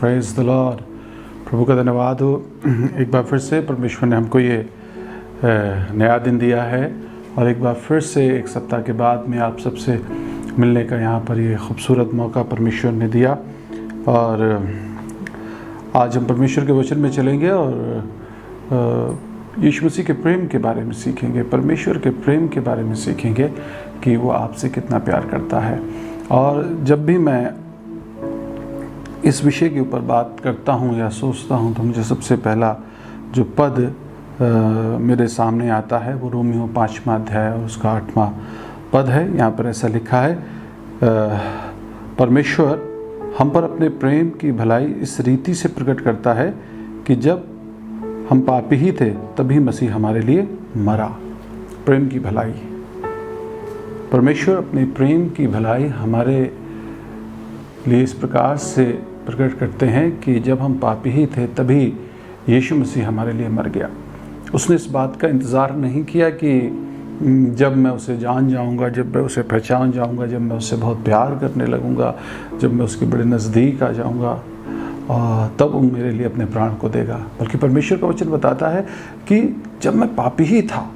Praise the Lord. प्रभु का धन्यवाद हो। एक बार फिर से परमेश्वर ने हमको ये नया दिन दिया है और एक बार फिर से एक सप्ताह के बाद में आप सबसे मिलने का यहाँ पर ये खूबसूरत मौका परमेश्वर ने दिया। और आज हम परमेश्वर के वचन में चलेंगे और यीशु मसीह के प्रेम के बारे में सीखेंगे, परमेश्वर के प्रेम के बारे में सीखेंगे कि वो आपसे कितना प्यार करता है। और जब भी मैं इस विषय के ऊपर बात करता हूँ या सोचता हूँ तो मुझे सबसे पहला जो पद मेरे सामने आता है वो रोमियो 5वां अध्याय और उसका 8वां पद है। यहाँ पर ऐसा लिखा है, परमेश्वर हम पर अपने प्रेम की भलाई इस रीति से प्रकट करता है कि जब हम पापी ही थे तभी मसीह हमारे लिए मरा। प्रेम की भलाई, परमेश्वर अपने प्रेम की भलाई हमारे लिए इस प्रकार से प्रकट करते हैं कि जब हम पापी ही थे तभी यीशु मसीह हमारे लिए मर गया। उसने इस बात का इंतज़ार नहीं किया कि जब मैं उसे जान जाऊंगा, जब मैं उसे पहचान जाऊंगा, जब मैं उससे बहुत प्यार करने लगूंगा, जब मैं उसके बड़े नज़दीक आ जाऊंगा तब वो मेरे लिए अपने प्राण को देगा। बल्कि परमेश्वर का वचन बताता है कि जब मैं पापी ही था,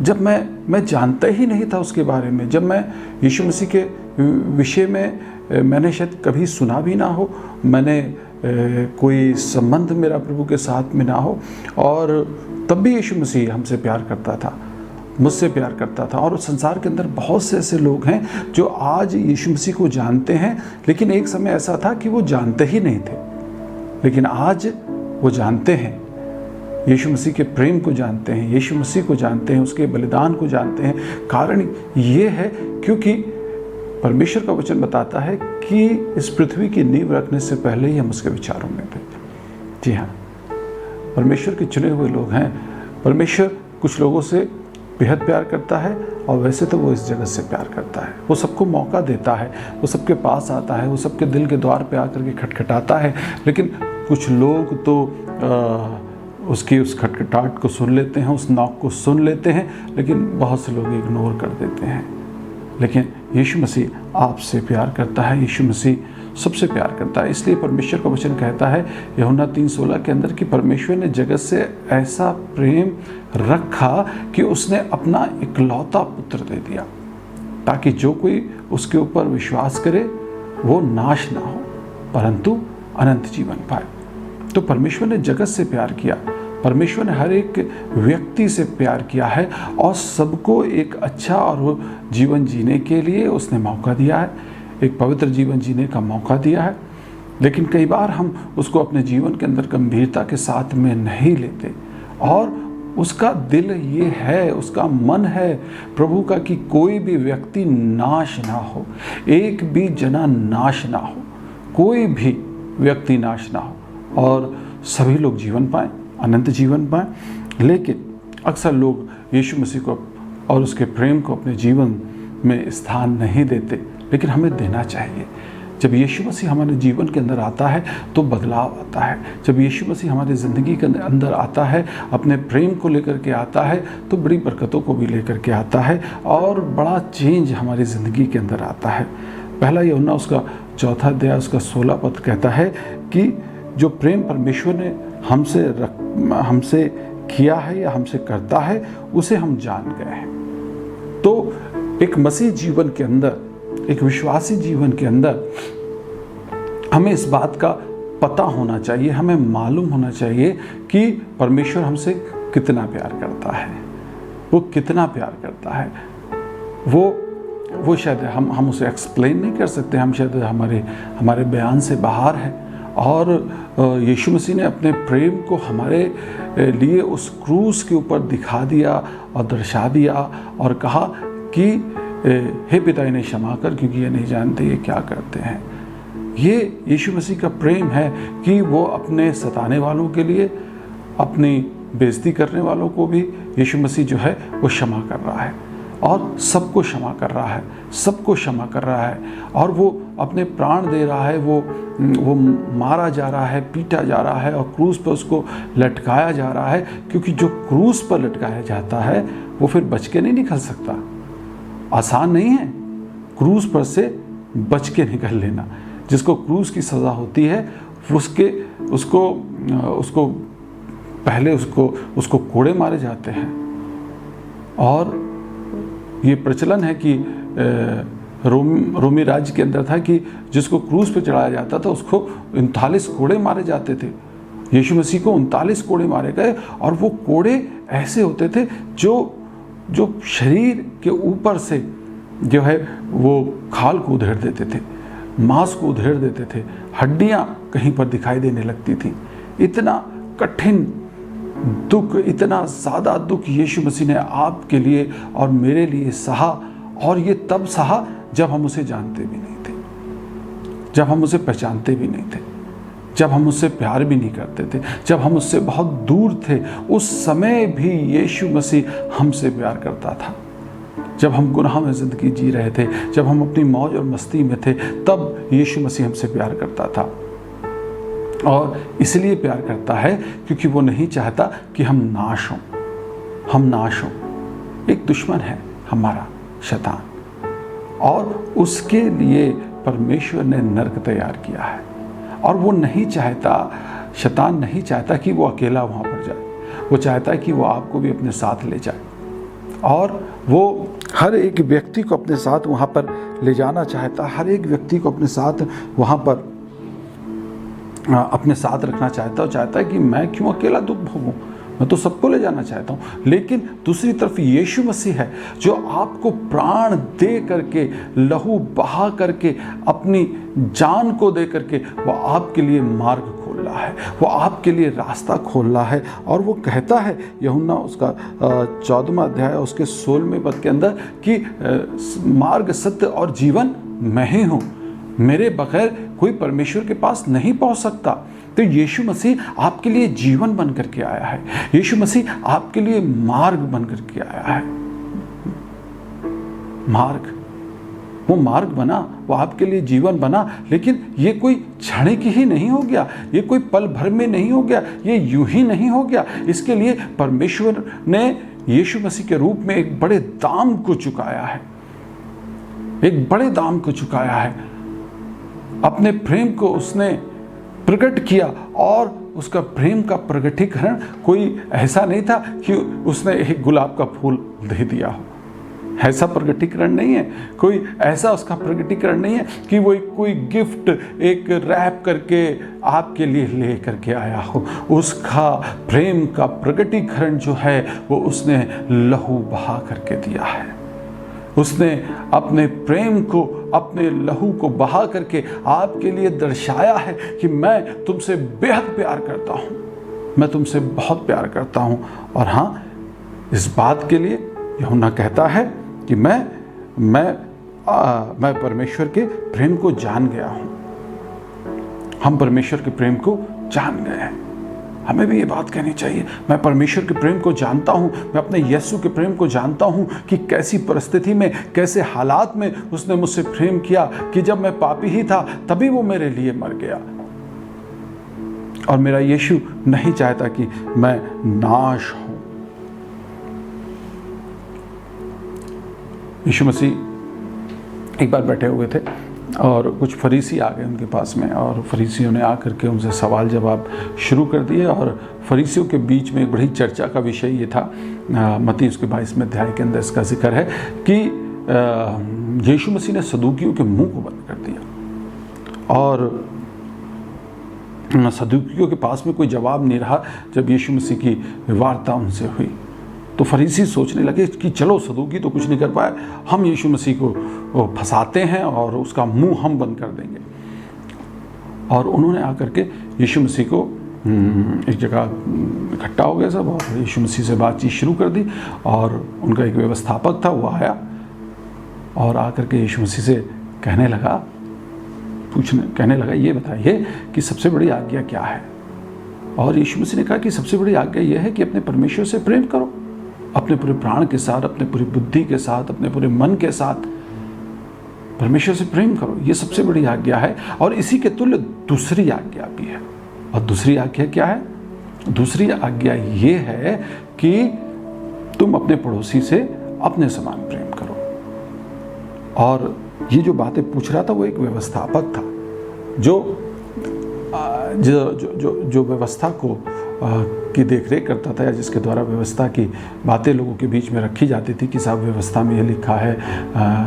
जब मैं जानता ही नहीं था उसके बारे में, जब मैं यीशु मसीह के विषय में मैंने शायद कभी सुना भी ना हो, मैंने कोई संबंध मेरा प्रभु के साथ में ना हो, और तब भी यीशु मसीह हमसे प्यार करता था, मुझसे प्यार करता था। और संसार के अंदर बहुत से ऐसे लोग हैं जो आज यीशु मसीह को जानते हैं, लेकिन एक समय ऐसा था कि वो जानते ही नहीं थे, लेकिन आज वो जानते हैं, यीशु मसीह के प्रेम को जानते हैं, यीशु मसीह को जानते हैं, उसके बलिदान को जानते हैं। कारण ये है क्योंकि परमेश्वर का वचन बताता है कि इस पृथ्वी की नींव रखने से पहले ही हम उसके विचारों में थे। जी हाँ, परमेश्वर के चुने हुए लोग हैं। परमेश्वर कुछ लोगों से बेहद प्यार करता है और वैसे तो वो इस जगत से प्यार करता है। वो सबको मौका देता है, वो सबके पास आता है, वो सबके दिल के द्वार पे आकर के खटखटाता है। लेकिन कुछ लोग तो उसकी उस खटखटाहट को सुन लेते हैं, उस नॉक को सुन लेते हैं, लेकिन बहुत से लोग इग्नोर कर देते हैं। लेकिन यीशु मसीह आपसे प्यार करता है, यीशु मसीह सबसे प्यार करता है। इसलिए परमेश्वर का वचन कहता है यूहन्ना 3:16 के अंदर कि परमेश्वर ने जगत से ऐसा प्रेम रखा कि उसने अपना इकलौता पुत्र दे दिया, ताकि जो कोई उसके ऊपर विश्वास करे वो नाश ना हो परंतु अनंत जीवन पाए। तो परमेश्वर ने जगत से प्यार किया, परमेश्वर ने हर एक व्यक्ति से प्यार किया है और सबको एक अच्छा और जीवन जीने के लिए उसने मौका दिया है, एक पवित्र जीवन जीने का मौका दिया है। लेकिन कई बार हम उसको अपने जीवन के अंदर गंभीरता के साथ में नहीं लेते, और उसका दिल ये है, उसका मन है प्रभु का कि कोई भी व्यक्ति नाश ना हो, एक भी जना नाश ना हो, कोई भी व्यक्ति नाश ना हो और सभी लोग जीवन पाएं, अनंत जीवन पाएं। लेकिन अक्सर लोग यीशु मसीह को और उसके प्रेम को अपने जीवन में स्थान नहीं देते, लेकिन हमें देना चाहिए। जब यीशु मसीह हमारे जीवन के अंदर आता है तो बदलाव आता है। जब यीशु मसीह हमारी ज़िंदगी के अंदर आता है, अपने प्रेम को लेकर के आता है, तो बड़ी बरकतों को भी लेकर के आता है और बड़ा चेंज हमारी ज़िंदगी के अंदर आता है। पहला यूहन्ना उसका 4 अध्याय उसका 16 पद कहता है कि जो प्रेम परमेश्वर ने हमसे किया है या हमसे करता है उसे हम जान गए हैं। तो एक मसीह जीवन के अंदर, एक विश्वासी जीवन के अंदर हमें इस बात का पता होना चाहिए, हमें मालूम होना चाहिए कि परमेश्वर हमसे कितना प्यार करता है, वो कितना प्यार करता है। वो शायद हम उसे एक्सप्लेन नहीं कर सकते, हम शायद हमारे बयान से बाहर है। और यीशु मसीह ने अपने प्रेम को हमारे लिए उस क्रूस के ऊपर दिखा दिया और दर्शा दिया और कहा कि हे पिता इन्हें क्षमा कर, क्योंकि ये नहीं जानते ये क्या करते हैं। ये यीशु मसीह का प्रेम है कि वो अपने सताने वालों के लिए, अपनी बेइज्जती करने वालों को भी यीशु मसीह जो है वो क्षमा कर रहा है और सबको क्षमा कर रहा है, सबको क्षमा कर रहा है। और वो अपने प्राण दे रहा है, वो मारा जा रहा है, पीटा जा रहा है और क्रूस पर उसको लटकाया जा रहा है, क्योंकि जो क्रूस पर लटकाया जाता है वो फिर बच के नहीं निकल सकता। आसान नहीं है क्रूस पर से बच के निकल लेना। जिसको क्रूस की सज़ा होती है उसको पहले उसको कोड़े मारे जाते हैं। और ये प्रचलन है कि रोमी राज्य के अंदर था कि जिसको क्रूस पे चढ़ाया जाता था उसको 39 कोड़े मारे जाते थे। यीशु मसीह को 39 कोड़े मारे गए, और वो कोड़े ऐसे होते थे जो शरीर के ऊपर से जो है वो खाल को उधेड़ देते थे, मांस को उधेड़ देते थे, हड्डियां कहीं पर दिखाई देने लगती थी। इतना कठिन दुख, इतना ज़्यादा दुख यीशु मसीह ने आपके लिए और मेरे लिए सहा। और ये तब सहा जब हम उसे जानते भी नहीं थे, जब हम उसे पहचानते भी नहीं थे, जब हम उससे प्यार भी नहीं करते थे, जब हम उससे बहुत दूर थे। उस समय भी यीशु मसीह हमसे प्यार करता था। जब हम गुनाह में ज़िंदगी जी रहे थे, जब हम अपनी मौज और मस्ती में थे, तब यीशु मसीह हमसे प्यार करता था। और इसलिए प्यार करता है क्योंकि वो नहीं चाहता कि हम नाश हों। एक दुश्मन है हमारा, शैतान, और उसके लिए परमेश्वर ने नरक तैयार किया है। और वो नहीं चाहता, शैतान नहीं चाहता कि वो अकेला वहाँ पर जाए। वो चाहता है कि वो आपको भी अपने साथ ले जाए, और वो हर एक व्यक्ति को अपने साथ वहाँ पर ले जाना चाहता, हर एक व्यक्ति को अपने साथ वहाँ पर अपने साथ रखना चाहता है। चाहता है कि मैं क्यों अकेला दुख भोगूं, मैं तो सबको ले जाना चाहता हूँ। लेकिन दूसरी तरफ यीशु मसीह है जो आपको प्राण दे करके, लहू बहा करके, अपनी जान को दे करके वो आपके लिए मार्ग खोल रहा है, वो आपके लिए रास्ता खोल रहा है। और वो कहता है यूहन्ना उसका 14वां अध्याय उसके 16वें पद के अंदर कि मार्ग, सत्य और जीवन मैं ही हूँ, मेरे बगैर कोई परमेश्वर के पास नहीं पहुँच सकता। तो यीशु मसीह आपके लिए जीवन बन करके आया है, यीशु मसीह आपके लिए मार्ग बन करके आया है। मार्ग, वो मार्ग बना, वो आपके लिए जीवन बना। लेकिन ये कोई क्षणिक ही नहीं हो गया, ये कोई पल भर में नहीं हो गया, ये यूं ही नहीं हो गया। इसके लिए परमेश्वर ने यीशु मसीह के रूप में एक बड़े दाम को चुकाया है, एक बड़े दाम को चुकाया है। अपने प्रेम को उसने प्रकट किया, और उसका प्रेम का प्रकटीकरण कोई ऐसा नहीं था कि उसने एक गुलाब का फूल दे दिया हो। ऐसा प्रकटीकरण नहीं है, कोई ऐसा उसका प्रकटीकरण नहीं है कि वो कोई गिफ्ट एक रैप करके आपके लिए ले करके आया हो। उसका प्रेम का प्रकटीकरण जो है वो उसने लहू बहा करके दिया है। उसने अपने प्रेम को, अपने लहू को बहा करके आपके लिए दर्शाया है कि मैं तुमसे बेहद प्यार करता हूँ, मैं तुमसे बहुत प्यार करता हूँ। और हाँ, इस बात के लिए यूहन्ना कहता है कि मैं परमेश्वर के प्रेम को जान गया हूँ। हम परमेश्वर के प्रेम को जान गए हैं। हमें भी ये बात कहनी चाहिए, मैं परमेश्वर के प्रेम को जानता हूँ, मैं अपने यीशु के प्रेम को जानता हूँ कि कैसी परिस्थिति में, कैसे हालात में उसने मुझसे प्रेम किया, कि जब मैं पापी ही था तभी वो मेरे लिए मर गया। और मेरा यीशु नहीं चाहता कि मैं नाश हूँ। यीशु मसीह एक बार बैठे हुए थे और कुछ फरीसी आ गए उनके पास में, और फरीसियों ने आकर के उनसे सवाल जवाब शुरू कर दिए। और फरीसियों के बीच में एक बड़ी चर्चा का विषय ये था, मत्ती उसके 22वें अध्याय के अंदर इसका जिक्र है कि यीशु मसीह ने सदूकियों के मुंह को बंद कर दिया, और सदूकियों के पास में कोई जवाब नहीं रहा। जब यीशु मसीह की वार्ता उनसे हुई तो फरीसी सोचने लगे कि चलो, सदूकी तो कुछ नहीं कर पाए, हम यीशु मसीह को फंसाते हैं और उसका मुंह हम बंद कर देंगे। और उन्होंने आकर के यीशु मसीह को एक जगह इकट्ठा हो गए सब, और यीशु मसीह से बातचीत शुरू कर दी। और उनका एक व्यवस्थापक था, वो आया और आकर के यीशु मसीह से कहने लगा ये बताइए कि सबसे बड़ी आज्ञा क्या है। और यीशु मसीह ने कहा कि सबसे बड़ी आज्ञा यह है कि अपने परमेश्वर से प्रेम करो, अपने पूरे प्राण के साथ, अपने पूरी बुद्धि के साथ, अपने पूरे मन के साथ परमेश्वर से प्रेम करो। ये सबसे बड़ी आज्ञा है। और इसी के तुल्य दूसरी आज्ञा भी है। और दूसरी आज्ञा क्या है? दूसरी आज्ञा ये है कि तुम अपने पड़ोसी से अपने समान प्रेम करो। और ये जो बातें पूछ रहा था वो एक व्यवस्थापक था, जो जो व्यवस्था को की देखरेख करता था, या जिसके द्वारा व्यवस्था की बातें लोगों के बीच में रखी जाती थी कि साहब व्यवस्था में ये लिखा है,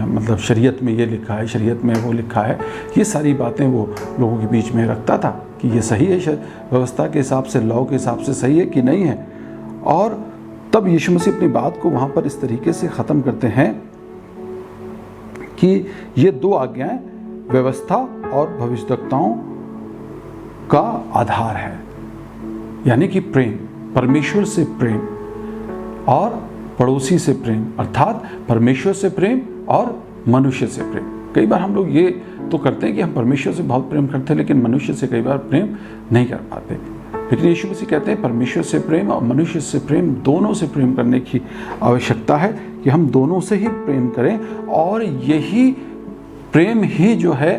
मतलब शरीयत में ये लिखा है, शरीयत में वो लिखा है, ये सारी बातें वो लोगों के बीच में रखता था कि ये सही है, व्यवस्था के हिसाब से, लॉ के हिसाब से सही है कि नहीं है। और तब यीशु मसीह अपनी बात को वहाँ पर इस तरीके से ख़त्म करते हैं कि ये दो आज्ञाएं व्यवस्था और भविष्यद्वक्ताओं का आधार है, यानी कि प्रेम, परमेश्वर से प्रेम और पड़ोसी से प्रेम, अर्थात परमेश्वर से प्रेम और मनुष्य से प्रेम। कई बार हम लोग ये तो करते हैं कि हम परमेश्वर से बहुत प्रेम करते हैं, लेकिन मनुष्य से कई बार प्रेम नहीं कर पाते। लेकिन यीशु मसीह कहते हैं परमेश्वर से प्रेम और मनुष्य से प्रेम, दोनों से प्रेम करने की आवश्यकता है कि हम दोनों से ही प्रेम करें। और यही प्रेम ही जो है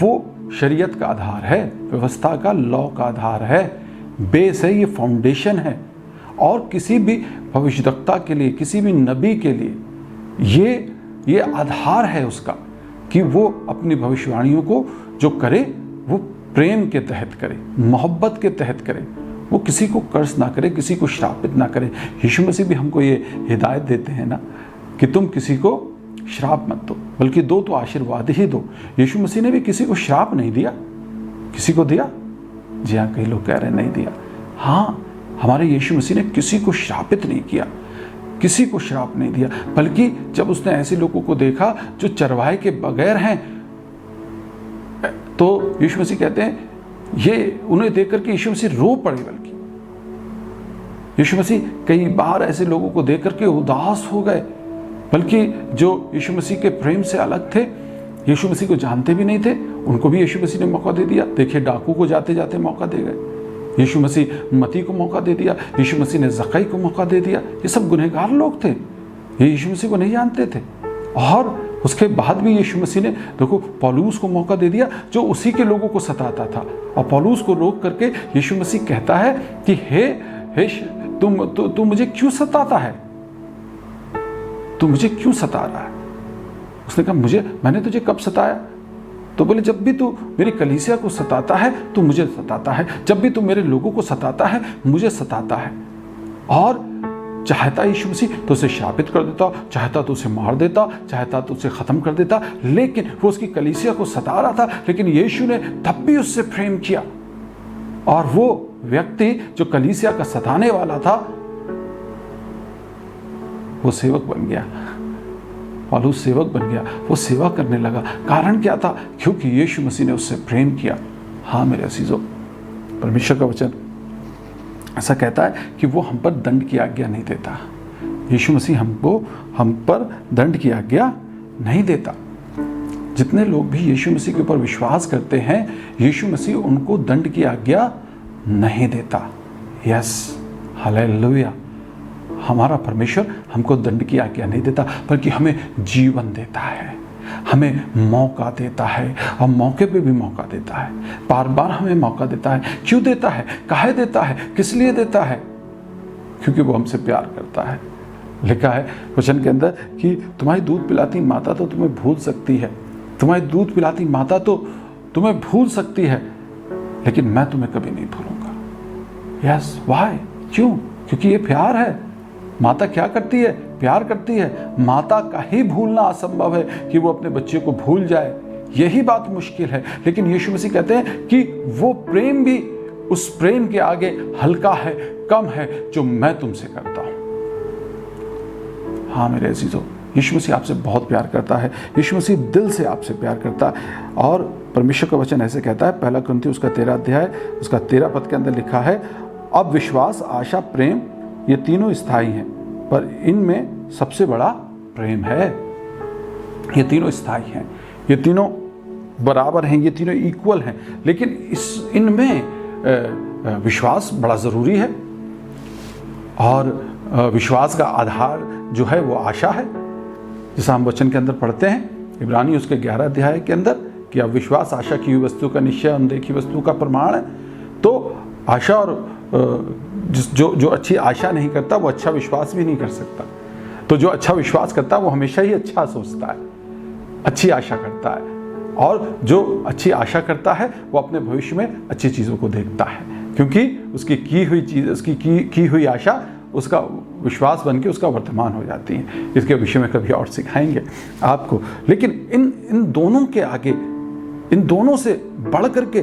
वो शरीयत का आधार है, व्यवस्था का, लॉ का आधार है, बेस है, ये फाउंडेशन है। और किसी भी भविष्यद्वक्ता के लिए, किसी भी नबी के लिए ये आधार है उसका कि वो अपनी भविष्यवाणियों को जो करे वो प्रेम के तहत करे, मोहब्बत के तहत करे, वो किसी को कर्ज ना करे, किसी को श्रापित ना करे। यीशु मसीह भी हमको ये हिदायत देते हैं ना कि तुम किसी को श्राप मत दो, बल्कि दो तो आशीर्वाद ही दो। यीशु मसीह ने भी किसी को श्राप नहीं दिया, किसी को दिया? जी हाँ, कई लोग कह रहे हैं नहीं दिया। हाँ, हमारे यीशु मसीह ने किसी को श्रापित नहीं किया, किसी को श्राप नहीं दिया, बल्कि जब उसने ऐसे लोगों को देखा जो चरवाहे के बगैर हैं, तो यीशु मसीह कहते हैं, ये उन्हें देख करके यीशु मसीह रो पड़े। बल्कि यीशु मसीह कई बार ऐसे लोगों को देख करके उदास हो गए, बल्कि जो यीशु मसीह के प्रेम से अलग थे, यीशु मसीह को जानते भी नहीं थे, उनको भी यीशु मसीह ने मौका दे दिया। देखिए, डाकू को जाते जाते मौका दे गए, यीशु मसीह मती को मौका दे दिया, यीशु मसीह ने ज़कई को मौका दे दिया। ये सब गुनहगार लोग थे, ये यीशु मसीह को नहीं जानते थे। और उसके बाद भी यीशु मसीह ने देखो पौलुस को मौका दे दिया जो उसी के लोगों को सताता था, और पौलुस को रोक करके यीशु मसीह कहता है कि हे तू मुझे क्यों सताता है, तू मुझे क्यों सता रहा है? उसने कहा मैंने तुझे कब सताया? तो बोले, जब भी तू मेरी कलीसिया को सताता है तो मुझे सताता है, जब भी तू मेरे लोगों को सताता है मुझे सताता है। और चाहता यीशु मसीह तो उसे शापित कर देता, चाहता तो उसे मार देता, चाहता तो उसे ख़त्म कर देता, लेकिन वो उसकी कलीसिया को सता रहा था, लेकिन यीशु ने तब भी उससे प्रेम किया। और वो व्यक्ति जो कलीसिया का सताने वाला था वो सेवक बन गया, पौलुस सेवक बन गया, वो सेवा करने लगा। कारण क्या था? क्योंकि यीशु मसीह ने उससे प्रेम किया। हाँ मेरे अजीजों, परमेश्वर का वचन ऐसा कहता है कि वो हम पर दंड की आज्ञा नहीं देता। यीशु मसीह हम पर दंड की आज्ञा नहीं देता। जितने लोग भी यीशु मसीह के ऊपर विश्वास करते हैं, यीशु मसीह उनको दंड की आज्ञा नहीं देता। Yes, hallelujah. हमारा परमेश्वर हमको दंड की आज्ञा नहीं देता, बल्कि हमें जीवन देता है, हमें मौका देता है, और मौके पे भी मौका देता है, बार बार हमें मौका देता है। क्यों देता है? काहे देता है? किस लिए देता है? क्योंकि वो हमसे प्यार करता है। लिखा है वचन के अंदर कि तुम्हारी दूध पिलाती माता तो तुम्हें भूल सकती है, तुम्हारी दूध पिलाती माता तो तुम्हें भूल सकती है, लेकिन मैं तुम्हें कभी नहीं भूलूंगा। Yes, why? क्यों? क्योंकि ये प्यार है। माता क्या करती है? प्यार करती है। माता का ही भूलना असंभव है कि वो अपने बच्चे को भूल जाए, यही बात मुश्किल है। लेकिन यीशु मसीह कहते हैं कि वो प्रेम भी उस प्रेम के आगे हल्का है, कम है, जो मैं तुमसे करता हूं। हाँ मेरे अजीजों, यीशु मसीह आपसे बहुत प्यार करता है, यीशु मसीह दिल से आपसे प्यार करता है। और परमेश्वर का वचन ऐसे कहता है, 1 कुरिन्थियों उसका 13 अध्याय उसका 13 पद के अंदर लिखा है, अब विश्वास, आशा, प्रेम ये तीनों स्थायी हैं, पर इनमें सबसे बड़ा प्रेम है। ये तीनों स्थायी हैं, ये तीनों बराबर हैं, ये तीनों इक्वल हैं, लेकिन इनमें विश्वास बड़ा ज़रूरी है। और विश्वास का आधार जो है वो आशा है, जैसा हम वचन के अंदर पढ़ते हैं इब्रानी उसके 11 अध्याय के अंदर कि अब विश्वास आशा की हुई वस्तु का निश्चय, अनदेखी वस्तु का प्रमाण है। तो आशा और जो अच्छी आशा नहीं करता वो अच्छा विश्वास भी नहीं कर सकता। तो जो अच्छा विश्वास करता है वो हमेशा ही अच्छा सोचता है, अच्छी आशा करता है। और जो अच्छी आशा करता है वो अपने भविष्य में अच्छी चीज़ों को देखता है, क्योंकि उसकी की हुई चीज़, उसकी की हुई आशा उसका विश्वास बन के उसका वर्तमान हो जाती है। इसके विषय में कभी और सिखाएंगे आपको। लेकिन इन दोनों के आगे, इन दोनों से बढ़ करके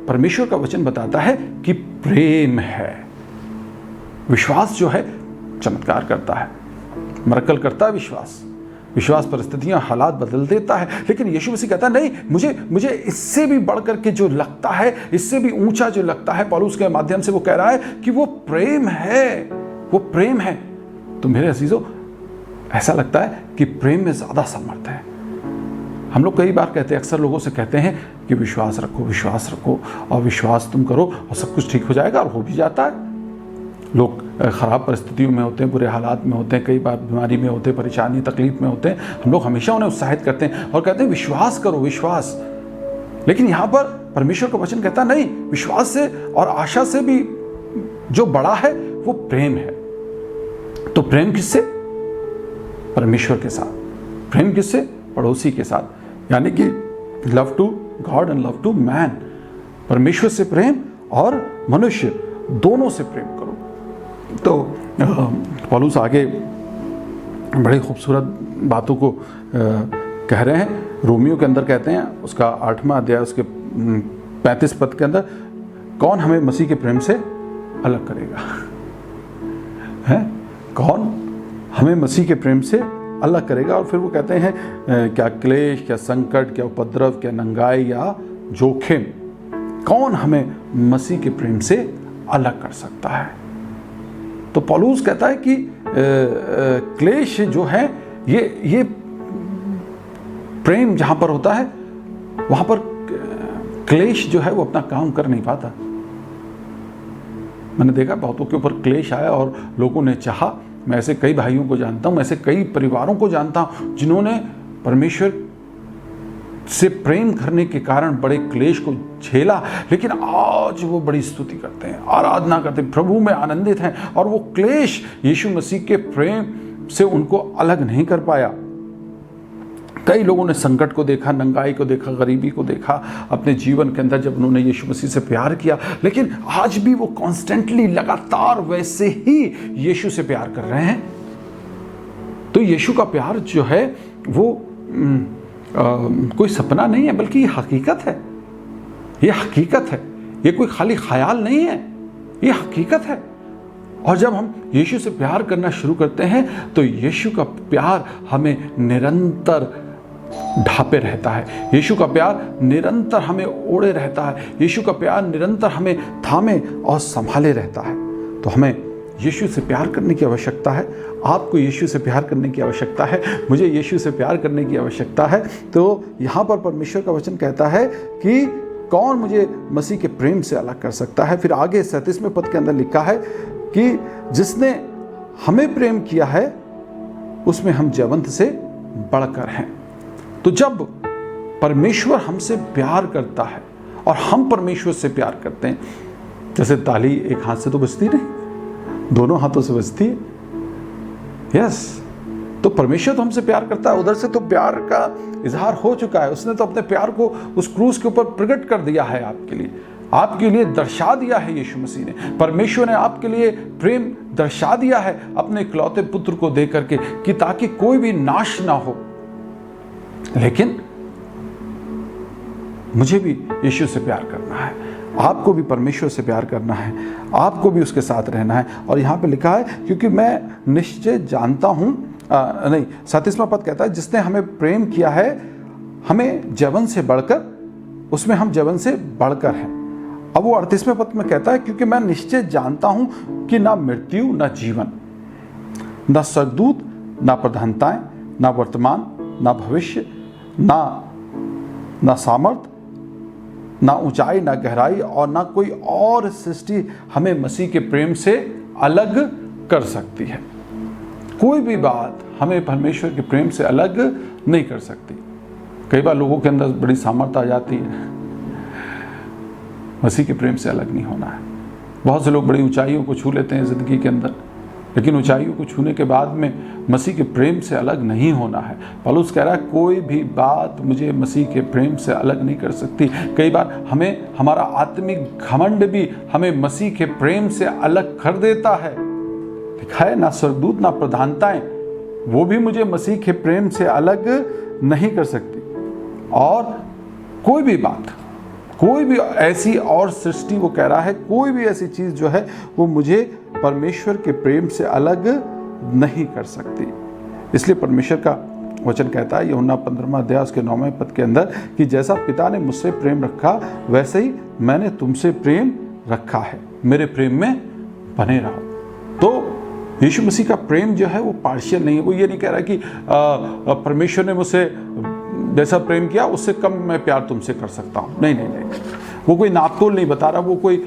परमेश्वर का वचन बताता है कि प्रेम है। विश्वास जो है चमत्कार करता है, मरकल करता है। विश्वास परिस्थितियां, हालात बदल देता है। लेकिन यीशु मसीह कहता है नहीं, मुझे इससे भी बढ़ करके जो लगता है, इससे भी ऊंचा जो लगता है, पौलुस के माध्यम से वो कह रहा है कि वो प्रेम है, वो प्रेम है। तो मेरे अजीजों, ऐसा लगता है कि प्रेम में ज्यादा सामर्थ्य है। हम लोग कई बार कहते हैं, अक्सर लोगों से कहते हैं कि विश्वास रखो और विश्वास तुम करो और सब कुछ ठीक हो जाएगा, और हो भी जाता है। लोग ख़राब परिस्थितियों में होते हैं, बुरे हालात में होते हैं, कई बार बीमारी में होते हैं, परेशानी तकलीफ में होते हैं। हम लोग हमेशा उन्हें उत्साहित करते हैं और कहते हैं विश्वास करो, विश्वास। लेकिन यहाँ पर परमेश्वर का वचन कहता नहीं, विश्वास से और आशा से भी जो बड़ा है वो प्रेम है। तो प्रेम किससे? परमेश्वर के साथ। प्रेम किससे? पड़ोसी के साथ। यानी कि love to God and love to man. परमेश्वर से प्रेम और मनुष्य दोनों से प्रेम करो। तो पौलुस आगे बड़ी खूबसूरत बातों को कह रहे हैं। रोमियो के अंदर कहते हैं, उसका 8वां अध्याय उसके 35 पद के अंदर, कौन हमें मसीह के प्रेम से अलग करेगा? है कौन हमें मसीह के प्रेम से अलग करेगा? और फिर वो कहते हैं क्या क्लेश, क्या संकट, क्या उपद्रव, क्या नंगाई या जोखिम, कौन हमें मसीह के प्रेम से अलग कर सकता है? तो पौलुस कहता है कि क्लेश जो है, ये प्रेम जहां पर होता है वहां पर क्लेश जो है वो अपना काम कर नहीं पाता। मैंने देखा बहुतों के ऊपर क्लेश आया और लोगों ने चाहा। मैं ऐसे कई भाइयों को जानता हूं, ऐसे कई परिवारों को जानता हूं जिन्होंने परमेश्वर से प्रेम करने के कारण बड़े क्लेश को झेला, लेकिन आज वो बड़ी स्तुति करते हैं, आराधना करते हैं, प्रभु में आनंदित हैं। और वो क्लेश यीशु मसीह के प्रेम से उनको अलग नहीं कर पाया। कई लोगों ने संकट को देखा, नंगाई को देखा, गरीबी को देखा अपने जीवन के अंदर जब उन्होंने यीशु मसीह से प्यार किया, लेकिन आज भी वो कॉन्स्टेंटली, लगातार वैसे ही यीशु से प्यार कर रहे हैं। तो यीशु का प्यार जो है वो कोई सपना नहीं है, बल्कि ये हकीकत है। ये हकीकत है, ये कोई खाली ख्याल नहीं है, ये हकीकत है। और जब हम यीशु से प्यार करना शुरू करते हैं तो यीशु का प्यार हमें निरंतर ढापे रहता है। यीशु का प्यार निरंतर हमें ओढ़े रहता है। यीशु का प्यार निरंतर हमें थामे और संभाले रहता है। तो हमें यीशु से प्यार करने की आवश्यकता है। आपको यीशु से प्यार करने की आवश्यकता है, मुझे यीशु से प्यार करने की आवश्यकता है। तो यहाँ पर परमेश्वर का वचन कहता है कि कौन मुझे मसीह के प्रेम से अलग कर सकता है। फिर आगे 37वें पद के अंदर लिखा है कि जिसने हमें प्रेम किया है उसमें हम जयवंत से बढ़कर हैं। तो जब परमेश्वर हमसे प्यार करता है और हम परमेश्वर से प्यार करते हैं, जैसे ताली एक हाथ से तो बजती नहीं, दोनों हाथों से बजती है। यस, तो परमेश्वर तो हमसे प्यार करता है, उधर से तो प्यार का इजहार हो चुका है। उसने तो अपने प्यार को उस क्रूस के ऊपर प्रकट कर दिया है आपके लिए दर्शा दिया है यीशु मसीह ने। परमेश्वर ने आपके लिए प्रेम दर्शा दिया है अपने इकलौते पुत्र को दे करके, कि ताकि कोई भी नाश ना हो। लेकिन मुझे भी यीशु से प्यार करना है, आपको भी परमेश्वर से प्यार करना है, आपको भी उसके साथ रहना है। और यहाँ पे लिखा है, क्योंकि मैं निश्चय जानता हूँ, 37वां पद कहता है, जिसने हमें प्रेम किया है हमें जवन से बढ़कर, उसमें हम जवन से बढ़कर हैं। अब वो 38वें पद में कहता है, क्योंकि मैं निश्चय जानता हूँ कि ना मृत्यु, ना जीवन, ना स्वर्गदूत, ना प्रधानताएं, ना वर्तमान, ना भविष्य, ना सामर्थ, ना ऊंचाई, ना गहराई और ना कोई और सृष्टि हमें मसीह के प्रेम से अलग कर सकती है। कोई भी बात हमें परमेश्वर के प्रेम से अलग नहीं कर सकती। कई बार लोगों के अंदर बड़ी सामर्थ्य आ जाती है, मसीह के प्रेम से अलग नहीं होना है। बहुत से लोग बड़ी ऊंचाइयों को छू लेते हैं जिंदगी के अंदर, लेकिन ऊंचाइयों को छूने के बाद में मसीह के प्रेम से अलग नहीं होना है। पौलुस कह रहा है कोई भी बात मुझे मसीह के प्रेम से अलग नहीं कर सकती। कई बार हमें हमारा आत्मिक घमंड भी हमें मसीह के प्रेम से अलग कर देता है। लिखा है ना स्वर्गदूत ना प्रधानताएं, वो भी मुझे मसीह के प्रेम से अलग नहीं कर सकती। और कोई भी बात, कोई भी ऐसी और सृष्टि, वो कह रहा है कोई भी ऐसी चीज जो है वो मुझे परमेश्वर के प्रेम से अलग नहीं कर सकती। इसलिए परमेश्वर का वचन कहता है यूहन्ना 15वां अध्याय उसके 9वें पद के अंदर कि जैसा पिता ने मुझसे प्रेम रखा वैसे ही मैंने तुमसे प्रेम रखा है, मेरे प्रेम में बने रहो। तो यीशु मसीह का प्रेम जो है वो पार्शियल नहीं है। वो ये नहीं कह रहा कि परमेश्वर ने मुझसे जैसा प्रेम किया उससे कम मैं प्यार तुमसे कर सकता हूँ। नहीं नहीं नहीं, वो कोई नापतोल नहीं बता रहा, वो कोई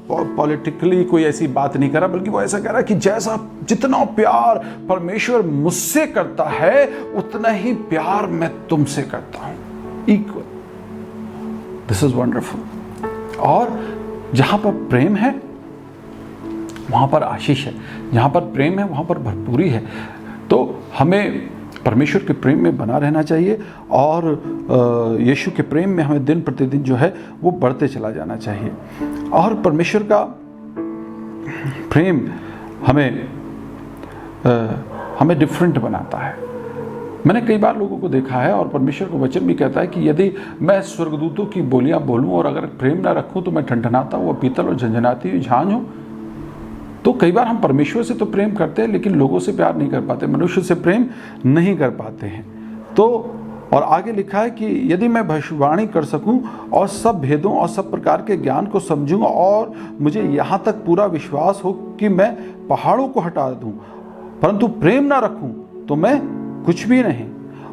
पॉलिटिकली कोई ऐसी बात नहीं कर रहा, बल्कि वो ऐसा कह रहा है कि जैसा जितना प्यार परमेश्वर मुझसे करता है उतना ही प्यार मैं तुमसे करता हूँ, इक्वल। This is wonderful. और जहां पर प्रेम है वहां पर आशीष है, जहां पर प्रेम है वहां पर भरपूरी है। तो हमें परमेश्वर के प्रेम में बना रहना चाहिए और यीशु के प्रेम में हमें दिन प्रतिदिन जो है वो बढ़ते चला जाना चाहिए। और परमेश्वर का प्रेम हमें डिफरेंट बनाता है। मैंने कई बार लोगों को देखा है और परमेश्वर का वचन भी कहता है कि यदि मैं स्वर्गदूतों की बोलियां बोलूं और अगर प्रेम ना रखूं तो मैं ठनठनाता हुआ पीतल और झंझनाती हुई झांझ हूं। तो कई बार हम परमेश्वर से तो प्रेम करते हैं लेकिन लोगों से प्यार नहीं कर पाते, मनुष्य से प्रेम नहीं कर पाते हैं। तो और आगे लिखा है कि यदि मैं भविष्यवाणी कर सकूं और सब भेदों और सब प्रकार के ज्ञान को समझूं और मुझे यहाँ तक पूरा विश्वास हो कि मैं पहाड़ों को हटा दूं, परंतु प्रेम ना रखूं तो मैं कुछ भी नहीं।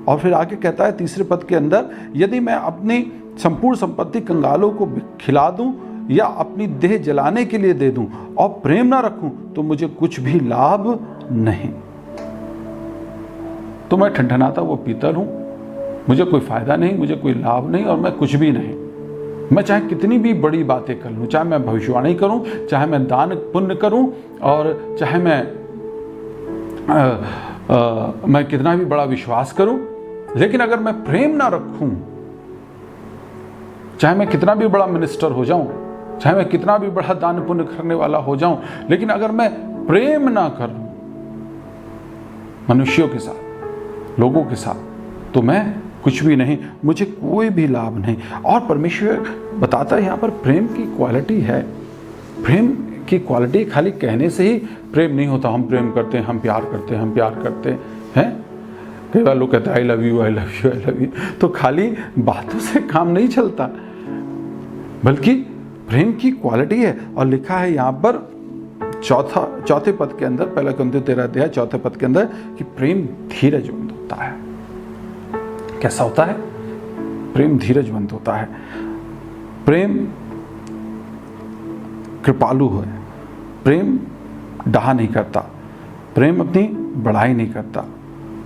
और फिर आगे कहता है तीसरे पद के अंदर, यदि मैं अपनी संपूर्ण संपत्ति कंगालों को खिला दूं या अपनी देह जलाने के लिए दे दूं और प्रेम ना रखूं तो मुझे कुछ भी लाभ नहीं। तो मैं ठनठनाता वो पीतल हूं, मुझे कोई फायदा नहीं, मुझे कोई लाभ नहीं और मैं कुछ भी नहीं। मैं चाहे कितनी भी बड़ी बातें कर लूं, चाहे मैं भविष्यवाणी करूं, चाहे मैं दान पुण्य करूं और चाहे मैं कितना भी बड़ा विश्वास करूं, लेकिन अगर मैं प्रेम ना रखूं, चाहे मैं कितना भी बड़ा मिनिस्टर हो जाऊं, चाहे मैं कितना भी बड़ा दान पुण्य करने वाला हो जाऊं, लेकिन अगर मैं प्रेम ना करूं मनुष्यों के साथ, लोगों के साथ, तो मैं कुछ भी नहीं, मुझे कोई भी लाभ नहीं। और परमेश्वर बताता है यहाँ पर प्रेम की क्वालिटी है। प्रेम की क्वालिटी खाली कहने से ही प्रेम नहीं होता। हम प्रेम करते हैं, हम प्यार करते हैं, हम प्यार करते हैं। कई बार लोग कहते हैं I love you, I love you, I love you. तो खाली बातों से काम नहीं चलता, बल्कि प्रेम की क्वालिटी है। और लिखा है यहाँ पर चौथे पद के अंदर, पहला कुरिन्थियों 13 अध्याय चौथे पद के अंदर कि प्रेम धीरजवंत होता है। कैसा होता है? प्रेम धीरजवंत होता है। प्रेम कृपालु है। प्रेम डाह नहीं करता। प्रेम अपनी बड़ाई नहीं करता।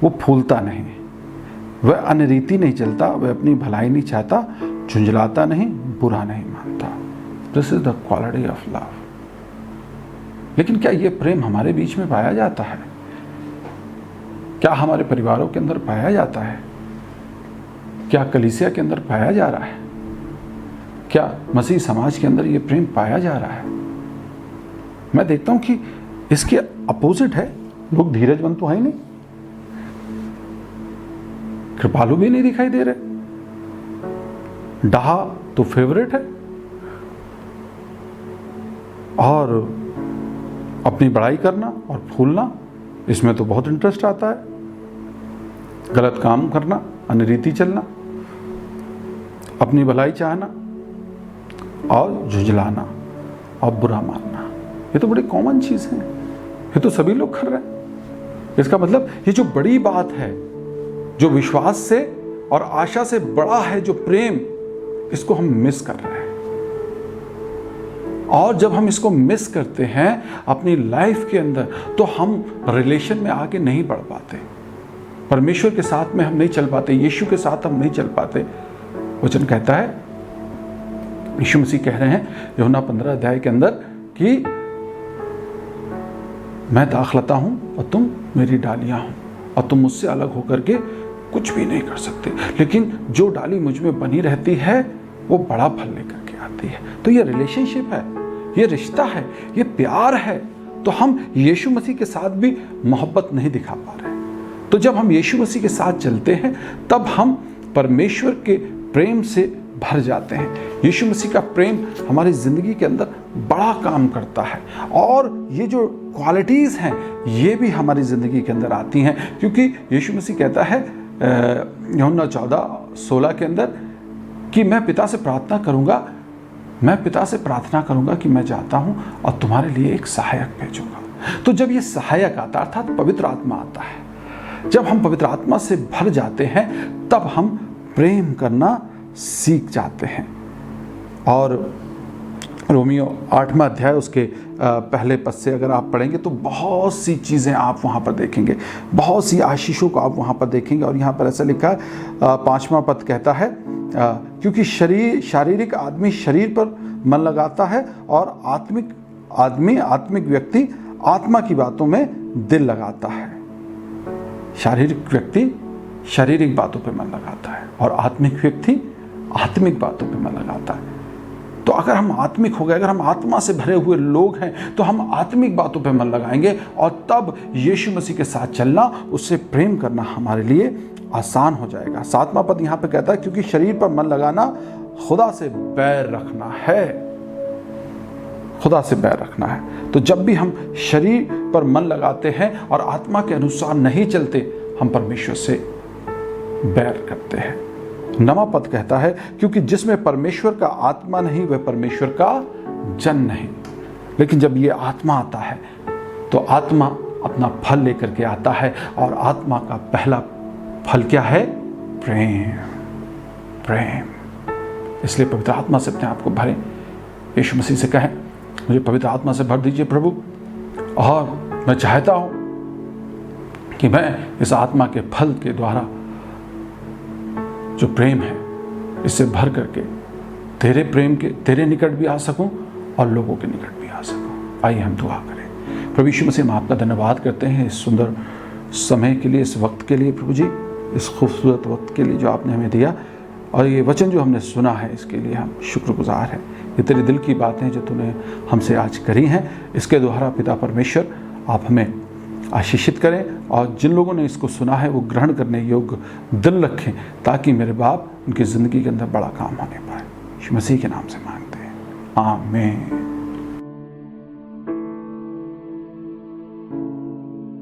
वो फूलता नहीं, वह अनरीति नहीं चलता, वह अपनी भलाई नहीं चाहता, झुंझलाता नहीं, बुरा नहीं मानता। This is the quality of love. लेकिन क्या ये प्रेम हमारे बीच में पाया जाता है? क्या हमारे परिवारों के अंदर पाया जाता है? क्या कलीसिया के अंदर पाया जा रहा है? क्या मसीह समाज के अंदर ये प्रेम पाया जा रहा है? मैं देखता हूं कि इसके अपोजिट है। लोग धीरजवंत तो है नहीं, कृपालु भी नहीं दिखाई दे रहे, डाह तो फेवरेट है और अपनी बड़ाई करना और फूलना, इसमें तो बहुत इंटरेस्ट आता है। गलत काम करना, अनरीति चलना, अपनी भलाई चाहना और झुंझलाना और बुरा मानना, ये तो बड़ी कॉमन चीज है। ये तो सभी लोग कर रहे हैं। इसका मतलब ये जो बड़ी बात है, जो विश्वास से और आशा से बड़ा है, जो प्रेम, इसको हम मिस कर रहे हैं। और जब हम इसको मिस करते हैं अपनी लाइफ के अंदर, तो हम रिलेशन में आगे नहीं बढ़ पाते, परमेश्वर के साथ में हम नहीं चल पाते, यीशु के साथ हम नहीं चल पाते। वचन कहता है, यीशु मसीह कह रहे हैं यूहन्ना 15 अध्याय के अंदर कि मैं दाखलता हूँ और तुम मेरी डालियाँ हो, और तुम मुझसे अलग होकर के कुछ भी नहीं कर सकते, लेकिन जो डाली मुझ में बनी रहती है वो बड़ा फल लेकर के आती है। तो ये रिलेशनशिप है, ये रिश्ता है, ये प्यार है। तो हम यीशु मसीह के साथ भी मोहब्बत नहीं दिखा पा रहे। तो जब हम यीशु मसीह के साथ चलते हैं तब हम परमेश्वर के प्रेम से भर जाते हैं। यीशु मसीह का प्रेम हमारी ज़िंदगी के अंदर बड़ा काम करता है, और ये जो क्वालिटीज़ हैं ये भी हमारी ज़िंदगी के अंदर आती हैं, क्योंकि यीशु मसीह कहता है यूहन्ना 14:16 के अंदर कि मैं पिता से प्रार्थना करूंगा कि मैं जाता हूं और तुम्हारे लिए एक सहायक भेजूंगा। तो जब ये सहायक आता है अर्थात पवित्र आत्मा आता है, जब हम पवित्र आत्मा से भर जाते हैं तब हम प्रेम करना सीख जाते हैं। और रोमियो 8वां अध्याय उसके पहले पद से अगर आप पढ़ेंगे तो बहुत सी चीज़ें आप वहाँ पर देखेंगे, बहुत सी आशीषों को आप वहाँ पर देखेंगे। और यहाँ पर ऐसा लिखा है, 5वां पद कहता है, क्योंकि शारीरिक आदमी शरीर पर मन लगाता है और आत्मिक व्यक्ति आत्मा की बातों में दिल लगाता है। शारीरिक व्यक्ति शारीरिक बातों पर मन लगाता है और आत्मिक व्यक्ति आत्मिक बातों पर मन लगाता है। तो अगर हम आत्मिक हो गए, अगर हम आत्मा से भरे हुए लोग हैं तो हम आत्मिक बातों पर मन लगाएंगे, और तब यीशु मसीह के साथ चलना, उससे प्रेम करना हमारे लिए आसान हो जाएगा। 7वां पद यहाँ पे कहता है, क्योंकि शरीर पर मन लगाना खुदा से बैर रखना है। खुदा से बैर रखना है। तो जब भी हम शरीर पर मन लगाते हैं और आत्मा के अनुसार नहीं चलते, हम परमेश्वर से बैर करते हैं। 9वां पद कहता है, क्योंकि जिसमें परमेश्वर का आत्मा नहीं वह परमेश्वर का जन नहीं। लेकिन जब ये आत्मा आता है तो आत्मा अपना फल लेकर के आता है, और आत्मा का पहला फल क्या है? प्रेम। इसलिए पवित्र आत्मा से अपने आप को भरें। यीशु मसीह से कहें, मुझे पवित्र आत्मा से भर दीजिए प्रभु, और मैं चाहता हूं कि मैं इस आत्मा के फल के द्वारा जो प्रेम है इससे भर करके तेरे निकट भी आ सकूं और लोगों के निकट भी आ सकूं। आइए हम दुआ करें। प्रभु यीशु मसीह, हम आपका धन्यवाद करते हैं इस सुंदर समय के लिए, इस वक्त के लिए प्रभु जी, इस खूबसूरत वक्त के लिए जो आपने हमें दिया, और ये वचन जो हमने सुना है इसके लिए हम शुक्रगुजार हैं। ये तेरे दिल की बातें जो तूने हमसे आज करी हैं, इसके द्वारा पिता परमेश्वर आप हमें आशीषित करें, और जिन लोगों ने इसको सुना है वो ग्रहण करने योग्य दिल रखें, ताकि मेरे बाप उनकी ज़िंदगी के अंदर बड़ा काम होने पाए। यीशु मसीह के नाम से मांगते हैं, आमीन।